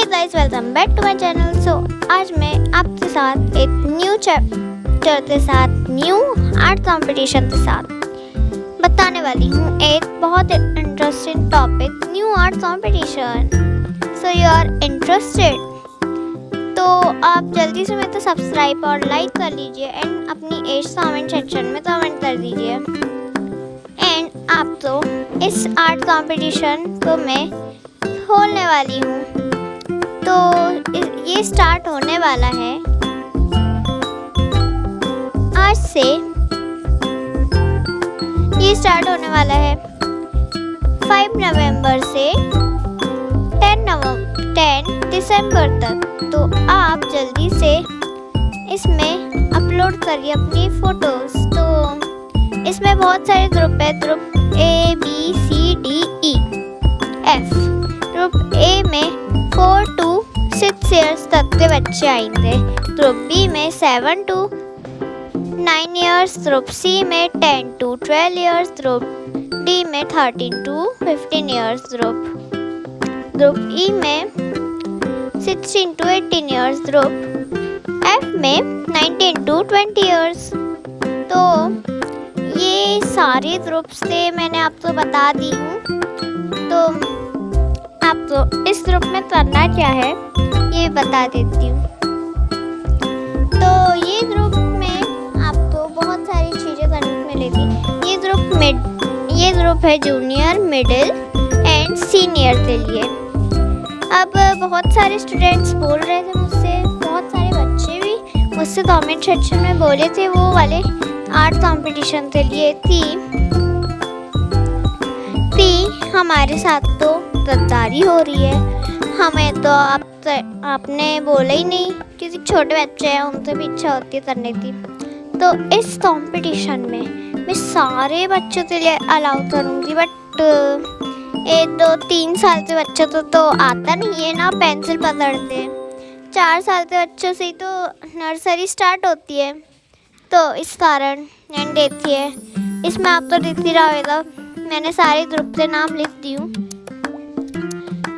Guys, welcome back to my channel. So आज मैं आपके साथ एक न्यू चैप्टर के साथ, न्यू आर्ट कंपटीशन के साथ बताने वाली हूँ एक बहुत interesting topic, new art competition. So you are interested? तो आप जल्दी से मेरे को सब्सक्राइब और लाइक कर लीजिए एंड अपनी एज कमेंट सेक्शन में कमेंट कर दीजिए। एंड आप तो इस आर्ट कंपटीशन को मैं खोलने वाली हूँ, तो ये स्टार्ट होने वाला है आज से। ये स्टार्ट होने वाला है 5 नवंबर से 10 दिसंबर तक। तो आप जल्दी से इसमें अपलोड करिए अपनी फोटोज। तो इसमें बहुत सारे ग्रुप है, group A B C D E F। Group A में 4 to 6 ईयर्स तक के बच्चे आएंगे, ग्रुप बी में 7 to 9 ईयर्स, ग्रुप सी में 10 to 12 ईयर्स, ग्रुप डी में 13 to 15 ईयर्स, ग्रुप ई में 16 to 18 ईयर्स, ग्रुप एफ में 19 to 20 ईयर्स। तो ये सारे ग्रुप्स थे, मैंने आपको बता दी हूँ। तो आपको इस ग्रुप में करना क्या है ये बता देती हूँ। तो ये ग्रुप में आपको बहुत सारी चीज़ें करने को मिलेगी। ये ग्रुप है जूनियर, मिडिल एंड सीनियर के लिए। अब बहुत सारे स्टूडेंट्स बोल रहे थे मुझसे, बहुत सारे बच्चे भी मुझसे कमेंट सेक्शन में बोले थे वो वाले आर्ट कंपटीशन के लिए थी हमारे साथ तो गद्दारी हो रही है। हमें तो आपने बोला ही नहीं, किसी छोटे बच्चे हैं उनसे भी इच्छा होती है करने की। तो इस कंपटीशन में मैं सारे बच्चों के लिए अलाउ करूँगी, बट 1-2-3 साल के बच्चों तो आता नहीं है ना पेंसिल पकड़ते। 4 साल के बच्चों से ही तो नर्सरी स्टार्ट होती है, तो इस कारण। एंड देखिए इसमें आप तो दिख ही रहा होगा, मैंने सारे ग्रुप के नाम लिख दी हूँ।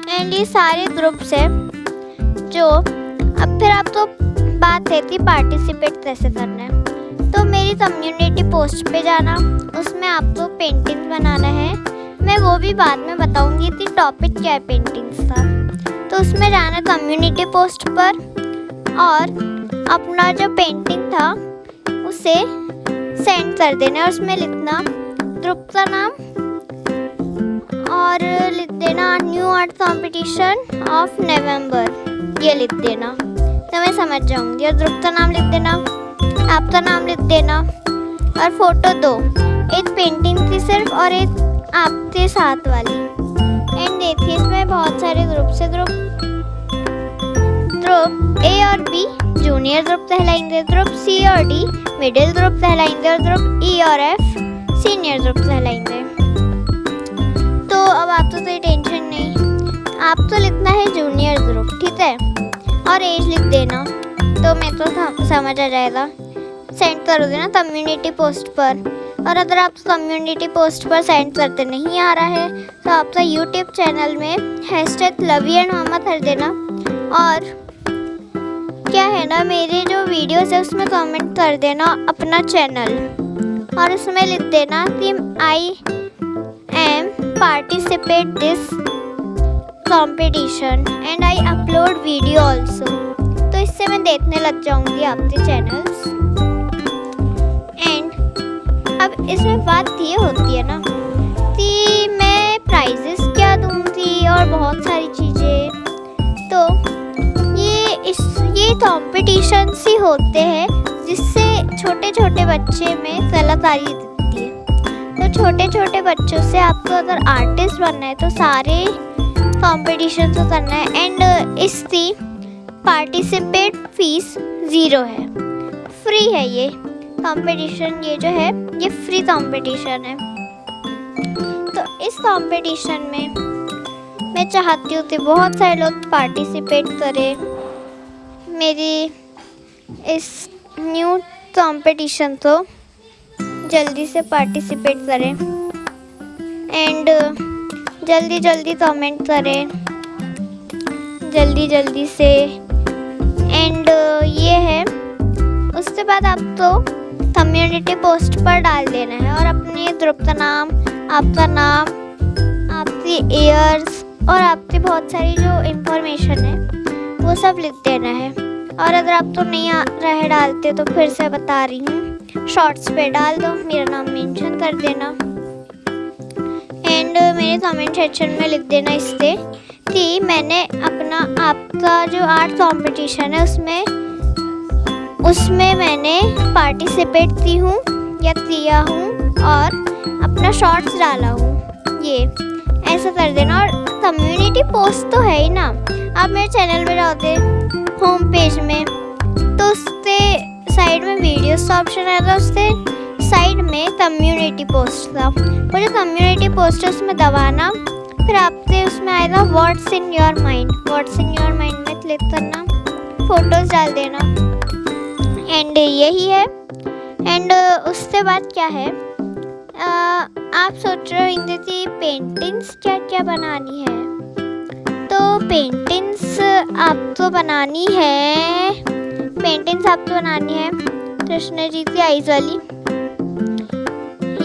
एंड ये सारे ग्रुप्स हैं जो अब फिर आप तो बात है कि पार्टिसिपेट कैसे करना है। तो मेरी कम्युनिटी पोस्ट पे जाना, उसमें आपको पेंटिंग्स बनाना है। मैं वो भी बाद में बताऊंगी कि टॉपिक क्या है पेंटिंग्स का। तो उसमें जाना कम्युनिटी पोस्ट पर और अपना जो पेंटिंग था उसे सेंड कर देना और उसमें लिखना ग्रुप का नाम और लिख देना new art competition of November, ये लिख देना तो मैं समझ जाऊंगी। और ग्रुप का नाम लिख देना, आपका नाम लिख देना और फोटो 2, एक पेंटिंग की सिर्फ और एक आपके साथ वाली। एंड देखिए इसमें बहुत सारे ग्रुप्स है। ग्रुप ए और बी जूनियर ग्रुप कहलाएंगे, ग्रुप सी और डी मिडिल ग्रुप कहलाएंगे और ग्रुप ई और एफ सीनियर ग्रुप कहलाएंगे। तो अब आपको कोई टेंशन नहीं, आपको लिखना है जूनियर ग्रुप, ठीक है, और एज लिख देना तो मैं तो समझ आ जाएगा। सेंड कर देना कम्युनिटी पोस्ट पर। और अगर आप कम्युनिटी पोस्ट पर सेंड करते नहीं आ रहा है तो आपका यूट्यूब चैनल में #LoveyandMama कर देना। और क्या है ना, मेरे जो वीडियोस है उसमें कमेंट कर देना अपना चैनल और उसमें लिख देना कि I am participate this competition and I upload video also. तो इससे मैं देखने लग जाऊंगी आपके चैनल्स। एंड अब इसमें बात ये होती है ना कि मैं प्राइजेस क्या दूंगी और बहुत सारी चीज़ें। तो ये कंपटीशंस ही होते हैं जिससे छोटे छोटे बच्चे में कलाकारी दिखती है। तो छोटे छोटे बच्चों से आपको अगर आर्टिस्ट बनना है तो सारे कंपटीशन को करना है। एंड इसकी पार्टिसिपेट फीस 0 है, फ्री है ये कंपटीशन। ये जो है ये फ्री कंपटीशन है। तो इस कंपटीशन में मैं चाहती हूँ कि बहुत सारे लोग पार्टिसिपेट करें मेरी इस न्यू कंपटीशन को, जल्दी से पार्टिसिपेट करें एंड जल्दी कमेंट करें, जल्दी जल्दी से। एंड ये है, उसके बाद आपको कम्युनिटी पोस्ट पर डाल देना है और अपने ग्रुप का नाम, आपका नाम, आपकी ईयर्स और आपकी बहुत सारी जो इन्फॉर्मेशन है वो सब लिख देना है। और अगर आप तो नहीं रहे डालते तो फिर से बता रही हूँ, शॉर्ट्स पे डाल दो, मेरा नाम मेंशन कर देना। एंड मेरे कमेंट सेक्शन में लिख देना इससे कि मैंने अपना, आपका जो आर्ट कंपटीशन है उसमें मैंने पार्टिसिपेट की हूँ या किया हूँ और अपना शॉर्ट्स डाला हूँ, ये ऐसा कर देना। और कम्युनिटी पोस्ट तो है ही ना, आप मेरे चैनल में जाओगे होम पेज में तो उसके साइड में वीडियोस का ऑप्शन आएगा, उसके साइड में कम्युनिटी पोस्ट का, वो जो कम्युनिटी पोस्ट है उसमें दबाना, फिर आपके उसमें आएगा what's in your mind, what's in your mind में क्लिक करना, फोटोज़ डाल देना। एंड यही है। एंड उसके बाद क्या है, आप सोच रहे होंगे कि पेंटिंग्स क्या क्या बनानी है, तो पेंटिंग्स आपको बनानी है, कृष्ण जी की आइज वाली।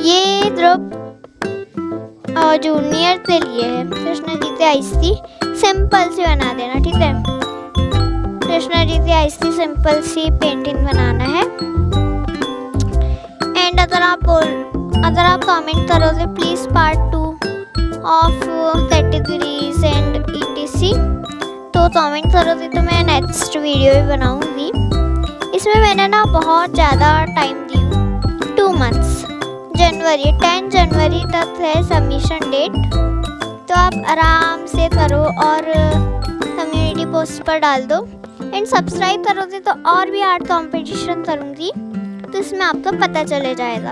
ये ग्रुप जूनियर के लिए है, कृष्ण जी की आइज की सिंपल सी बना देना, ठीक है। कृष्ण जी की आइज की सिंपल सी पेंटिंग बनाना है। एंड अगर आप कमेंट करोगे please part 2 of categories and ETC, तो कमेंट करोगे तो मैं नेक्स्ट वीडियो भी बनाऊंगी। इसमें मैंने ना बहुत ज़्यादा टाइम दी हूँ, 2 मंथ्स, 10 जनवरी तक है सबमिशन डेट, तो आप आराम से करो और कम्युनिटी पोस्ट पर डाल दो। एंड सब्सक्राइब करोगे तो और भी आर्ट कंपटीशन करूँगी, तो इसमें आपको पता चले जाएगा।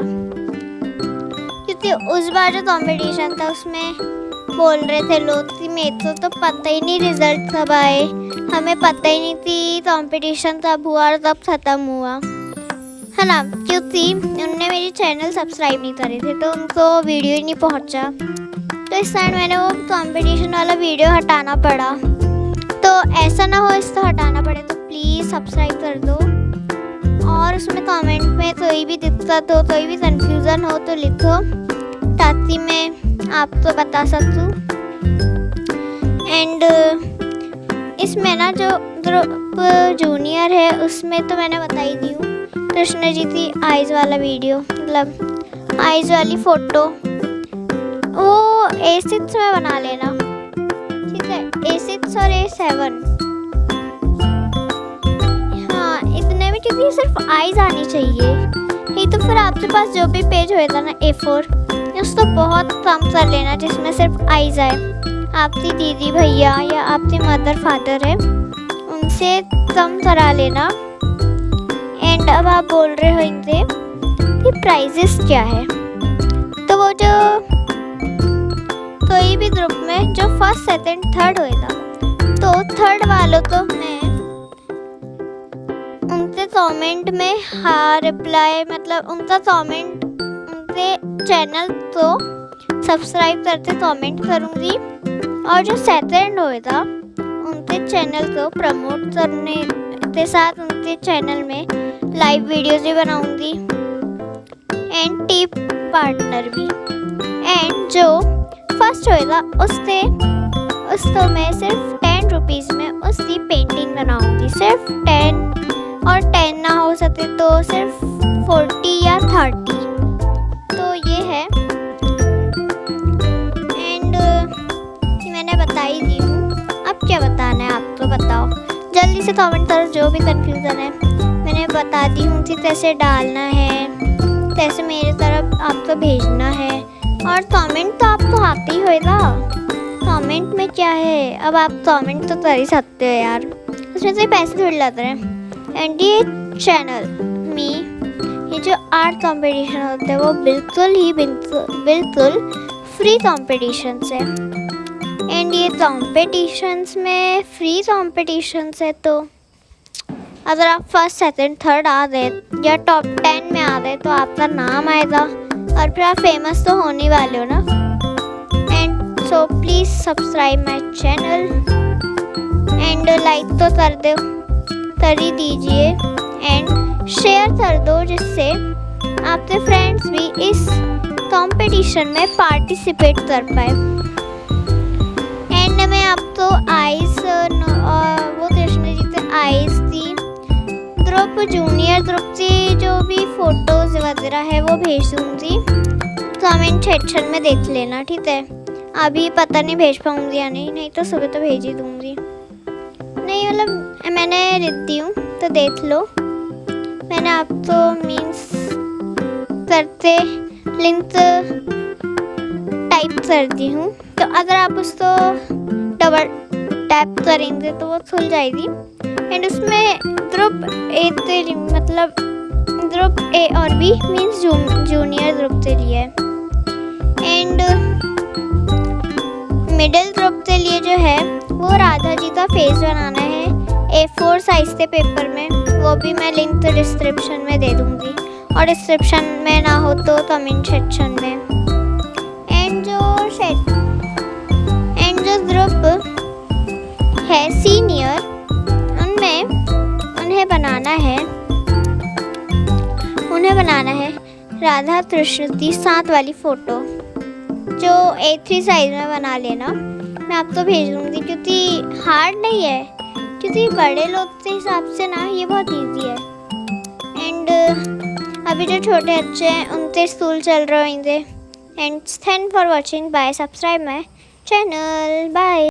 क्योंकि उस बार जो कंपटीशन था उसमें बोल रहे थे लोग कि मेरे तो पता ही नहीं रिजल्ट कब आए, हमें पता ही नहीं थी कंपटीशन कब हुआ और कब ख़त्म हुआ, है ना। क्योंकि उनने मेरी चैनल सब्सक्राइब नहीं करे थे तो उनको वीडियो ही नहीं पहुंचा, तो इस टाइम मैंने वो कंपटीशन वाला वीडियो हटाना पड़ा। तो ऐसा ना हो इसको हटाना पड़े, तो प्लीज़ सब्सक्राइब कर दो और उसमें कमेंट में कोई भी दिक्कत हो, कोई भी कंफ्यूज़न हो तो लिखो ताकि मैं आपको बता सकूँ। एंड इसमें ना जो ग्रुप जूनियर है उसमें तो मैंने बता ही दी हूँ, कृष्ण जी की आइज़ वाला वीडियो, मतलब आइज़ वाली फ़ोटो वो A6 में बना लेना, ठीक है, A6 और A7, हाँ इतने में, क्योंकि सिर्फ आइज़ आनी चाहिए। नहीं तो फिर आपके पास जो भी पेज होएगा ना A4, उसको बहुत कम कर लेना जिसमें सिर्फ आइज़ आए। आपकी दीदी भैया या आपके मदर फादर है उनसे कम करा लेना। एंड अब आप बोल रहे होंगे कि प्राइजेस क्या है, तो वो जो कोई भी ग्रुप में जो फर्स्ट सेकंड थर्ड होएगा, तो थर्ड वालों को मैं उनके कमेंट में रिप्लाई, मतलब उनका कमेंट, उनके चैनल को सब्सक्राइब करके कमेंट करूँगी, और जो सेकंड होएगा उनके चैनल को प्रमोट करने के साथ उनके चैनल में लाइव वीडियोज़ भी बनाऊँगी एंड टिप पार्टनर भी। एंड जो फर्स्ट होएगा उसको मैं सिर्फ 10 रुपीज़ में उसकी पेंटिंग बनाऊँगी, सिर्फ 10, और 10 ना हो सके तो सिर्फ 40 या 30, तो ये है। एंड मैंने बता ही दी हूँ, अब क्या बताना है आप तो बताओ, जल्दी से कमेंट करो जो भी कंफ्यूज़न है। मैंने बता दी हूँ कि कैसे डालना है, कैसे मेरी तरफ आपको भेजना है, और कमेंट तो आपको आते ही होएगा, कमेंट में क्या है, अब आप कमेंट तो कर ही सकते हो यार, उसमें से पैसे थोड़ी लग रहे हैं। एंड ये चैनल में ये जो आर्ट कंपटीशन होते हैं वो बिल्कुल फ्री कॉम्पिटिशन्स है। एंड ये कॉम्पिटिशन्स में फ्री कॉम्पिटिशन्स है, तो अगर आप फर्स्ट सेकंड थर्ड आ गए या टॉप 10 में आ गए तो आपका नाम आएगा और फिर आप फेमस तो होने वाले हो ना। And so please subscribe my channel and like तो कर ही दीजिए एंड शेयर कर दो, जिससे आपके फ्रेंड्स भी इस कंपटीशन में पार्टिसिपेट कर पाए। एंड में आपको आइस वो कृष्ण जी के आइस दी ग्रुप जूनियर ग्रुप से जो भी फोटोज वगैरह है वो भेज दूँगी, कमेंट सेक्शन में देख लेना, ठीक है। अभी पता नहीं भेज पाऊँगी या नहीं तो सुबह तो भेज ही दूँगी। नहीं मतलब मैंने लिखती हूँ तो देख लो, मैंने आपको मीन्स करते लिंक टाइप कर दी हूँ, तो अगर आप उसको डबल टैप करेंगे तो वो खुल जाएगी। एंड उसमें ग्रुप ए मतलब ग्रुप ए और बी मीन्स जूनियर ग्रुप के लिए, एंड मिडिल ग्रुप के लिए जो है वो राधा जी का फेस बनाना है A4 साइज के पेपर में, वो भी मैं लिंक डिस्क्रिप्शन में दे दूँगी, और डिस्क्रिप्शन में ना हो तो कमेंट सेक्शन में। एंड जो ग्रुप है सीनियर, उनमें उन्हें बनाना है राधा कृष्ण की साथ वाली फ़ोटो, जो A3 साइज में बना लेना, मैं आपको भेज दूँगी, क्योंकि हार्ड नहीं है, क्योंकि बड़े लोग के हिसाब से ना ये बहुत इजी है। एंड अभी जो छोटे बच्चे हैं उनके स्कूल चल रहे होंगे। And thank for watching, bye, subscribe my channel, bye.